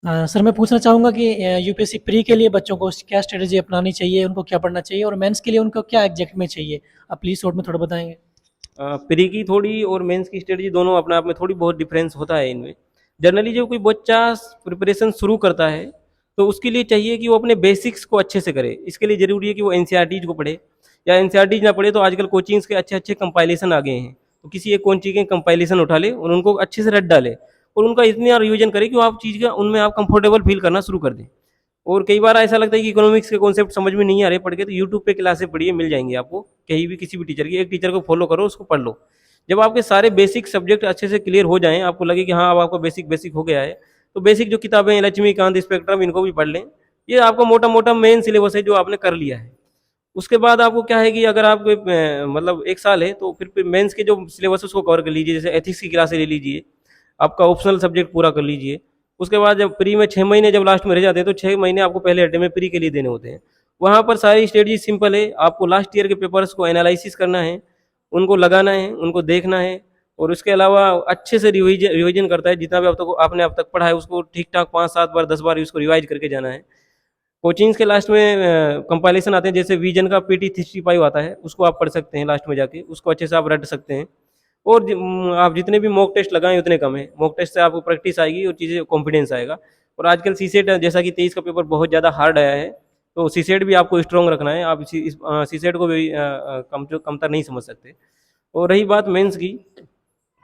Sir मैं पूछना चाहूँगा कि यूपीएससी प्री के लिए बच्चों को क्या स्ट्रेटजी अपनानी चाहिए, उनको क्या पढ़ना चाहिए और मेंस के लिए उनको क्या एग्जैक्ट में चाहिए? आप प्लीज़ शॉर्ट में थोड़ा बताएँगे? प्री की थोड़ी और मेंस की स्ट्रेटजी दोनों अपने आप में थोड़ी बहुत डिफरेंस होता है इनमें। जनरली जो कोई बच्चा प्रिपरेशन शुरू करता है तो उसके लिए चाहिए कि वो अपने बेसिक्स को अच्छे से करे। इसके लिए ज़रूरी है कि वो एनसीईआरटीज़ को पढ़े, या एनसीईआरटीज़ ना पढ़े तो आजकल कोचिंग्स के अच्छे अच्छे कंपाइलेशन आ गए हैं। तो किसी एक कोचिंग के कंपाइलेशन उठा ले और उनको अच्छे से रट डाले और उनका इतना रिविजन करे कि वो आप चीज़ का उनमें आप कंफर्टेबल फील करना शुरू कर दें। और कई बार ऐसा लगता है कि इकोनॉमिक्स के कॉन्सेप्ट समझ में नहीं आ रहे पढ़ के, तो यूट्यूब पे क्लासेस पढ़िए, मिल जाएंगी आपको कहीं भी किसी भी टीचर की। एक टीचर को फॉलो करो, उसको पढ़ लो। जब आपके सारे बेसिक सब्जेक्ट अच्छे से क्लियर हो जाएं, आपको लगे कि हाँ अब आपका बेसिक बेसिक हो गया है, तो बेसिक जो किताबें हैं लक्ष्मीकांत, स्पेक्ट्रम, इनको भी पढ़ लें। ये आपका मोटा मोटा मेन सिलेबस है जो आपने कर लिया है। उसके बाद आपको क्या है कि अगर आप मतलब एक साल है तो फिर मेंस के जो सिलेबस है उसको कवर कर लीजिए। जैसे एथिक्स की क्लासेस ले लीजिए, आपका ऑप्शनल सब्जेक्ट पूरा कर लीजिए। उसके बाद जब प्री में 6 महीने जब लास्ट में रह जाते हैं तो 6 महीने आपको पहले अटेम्प्ट में प्री के लिए देने होते हैं। वहाँ पर सारी स्ट्रेटजी सिंपल है। आपको लास्ट ईयर के पेपर्स को एनालिसिस करना है, उनको लगाना है, उनको देखना है, और उसके अलावा अच्छे से रिविजन करता है। जितना भी आपने अब तक पढ़ा है उसको ठीक ठाक 5-7 बार 10 बार उसको रिवाइज करके जाना है। कोचिंग्स के लास्ट में कंपाइलेशन आते हैं, जैसे विजन का PT 365 आता है, उसको आप पढ़ सकते हैं लास्ट में जाके, उसको अच्छे से आप रट सकते हैं। और आप जितने भी मॉक टेस्ट लगाएं उतने कम है। मॉक टेस्ट से आपको प्रैक्टिस आएगी और चीज़ें कॉन्फिडेंस आएगा। और आजकल सीसेट जैसा कि 23 का पेपर बहुत ज़्यादा हार्ड आया है, तो सीसेट भी आपको स्ट्रॉन्ग रखना है। आप सीसेट को भी कमतर नहीं समझ सकते। और रही बात मेंस की,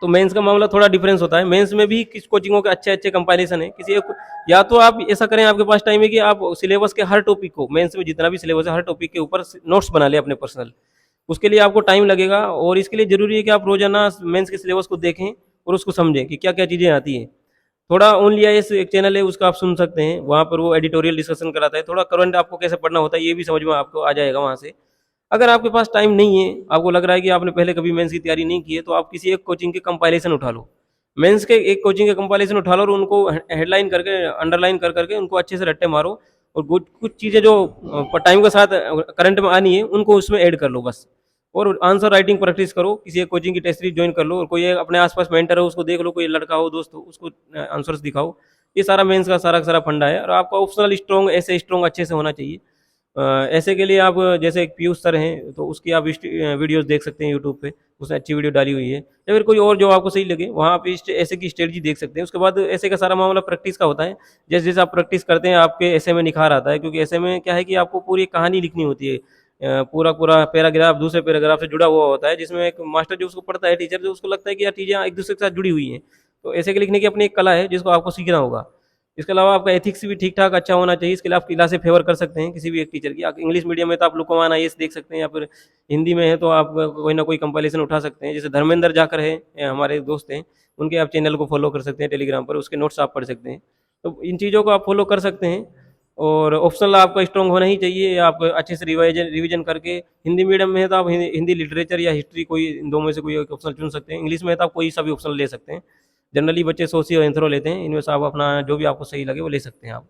तो मेंस का मामला थोड़ा डिफरेंस होता है। मेंस में भी किस कोचिंगों के अच्छे अच्छे कंपाइलेशन है। किसी एक, या तो आप ऐसा करें, आपके पास टाइम है कि आप सिलेबस के हर टॉपिक को, मेंस में जितना भी सिलेबस है हर टॉपिक के ऊपर नोट्स बना लें अपने पर्सनल। उसके लिए आपको टाइम लगेगा, और इसके लिए ज़रूरी है कि आप रोजाना मेंस के सिलेबस को देखें और उसको समझें कि क्या क्या चीज़ें आती हैं। थोड़ा ओनली आईएएस एक चैनल है, उसका आप सुन सकते हैं, वहाँ पर वो एडिटोरियल डिस्कशन कराता है। थोड़ा करंट आपको कैसे पढ़ना होता है ये भी समझ में आपको आ जाएगा वहाँ से। अगर आपके पास टाइम नहीं है, आपको लग रहा है कि आपने पहले कभी मेंस की तैयारी नहीं की है, तो आप किसी एक कोचिंग के कंपाइलेशन उठा लो। मेंस के एक कोचिंग के कंपाइलेशन उठा लो और उनको हेडलाइन करके, अंडरलाइन कर करके उनको अच्छे से रट्टे मारो। और कुछ कुछ चीज़ें जो टाइम के साथ करंट में आनी है उनको उसमें ऐड कर लो बस। और आंसर राइटिंग प्रैक्टिस करो, किसी एक कोचिंग की टेस्ट सीरीज ज्वाइन कर लो, और कोई अपने आसपास मेंटर हो उसको देख लो, कोई लड़का हो दोस्त हो उसको आंसर्स दिखाओ। ये सारा मेंस का सारा फंडा है। और आपका ऑप्शनल स्ट्रॉन्ग, ऐसे स्ट्रॉन्ग अच्छे से होना चाहिए। ऐसे के लिए आप, जैसे एक पीयूष सर हैं, तो उसकी आप वीडियोस देख सकते हैं यूट्यूब पे, उसने अच्छी वीडियो डाली हुई है। या फिर कोई और जो आपको सही लगे वहाँ पे ऐसे की स्ट्रेटजी देख सकते हैं। उसके बाद ऐसे का सारा मामला प्रैक्टिस का होता है। जैसे जैसे आप प्रैक्टिस करते हैं आपके ऐसे में निखार आता है, क्योंकि ऐसे में क्या है कि आपको पूरी कहानी लिखनी होती है। पूरा पूरा पैराग्राफ दूसरे पैराग्राफ से जुड़ा हुआ होता है, जिसमें एक मास्टर जो उसको पढ़ता है, टीचर जो उसको लगता है कि यार चीज़ें एक दूसरे के साथ जुड़ी हुई हैं। तो ऐसे के लिखने की अपनी एक कला है जिसको आपको सीखना होगा। इसके अलावा आपका एथिक्स भी ठीक ठाक अच्छा होना चाहिए। इसके लिए आप क्लासे फेवर कर सकते हैं किसी भी एक टीचर की। आप इंग्लिश मीडियम में तो आप लोकमान आईएएस देख सकते हैं, या फिर हिंदी में है तो आप कोई ना कोई कंपाइलेशन उठा सकते हैं। जैसे धर्मेंद्र जाकर है, हमारे दोस्त हैं, उनके आप चैनल को फॉलो कर सकते हैं टेलीग्राम पर, उसके नोट्स आप पढ़ सकते हैं। तो इन चीज़ों को आप फॉलो कर सकते हैं। और ऑप्शनल आपका स्ट्रॉन्ग होना ही चाहिए। आप अच्छे से रिवीजन करके, हिंदी मीडियम में है तो आप हिंदी लिटरेचर या हिस्ट्री, कोई इन दो में से कोई एक ऑप्शनल चुन सकते हैं। इंग्लिश में है तो आप कोई सा भी ऑप्शनल ले सकते हैं। जनरली बच्चे सोशियो और एंथ्रो लेते हैं, इनमें से आप अपना जो भी आपको सही लगे वो ले सकते हैं आप।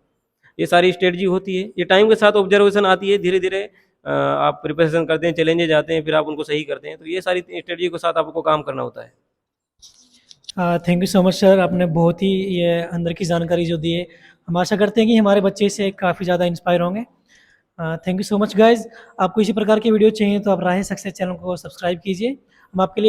ये सारी स्ट्रेटजी होती है। ये टाइम के साथ ऑब्जर्वेशन आती है, धीरे धीरे आप प्रिपरेशन करते हैं, चैलेंजेज आते हैं, फिर आप उनको सही करते हैं। तो ये सारी स्ट्रेटजी के साथ आपको काम करना होता है। Thank you so much sir, आपने बहुत ही ये अंदर की जानकारी जो दी है। हम आशा करते हैं कि हमारे बच्चे इससे काफ़ी ज़्यादा इंस्पायर होंगे। Thank you so much guys. आपको इसी प्रकार की वीडियो चाहिए तो आप राहे सक्सेस चैनल को सब्सक्राइब कीजिए। हम आपके लिए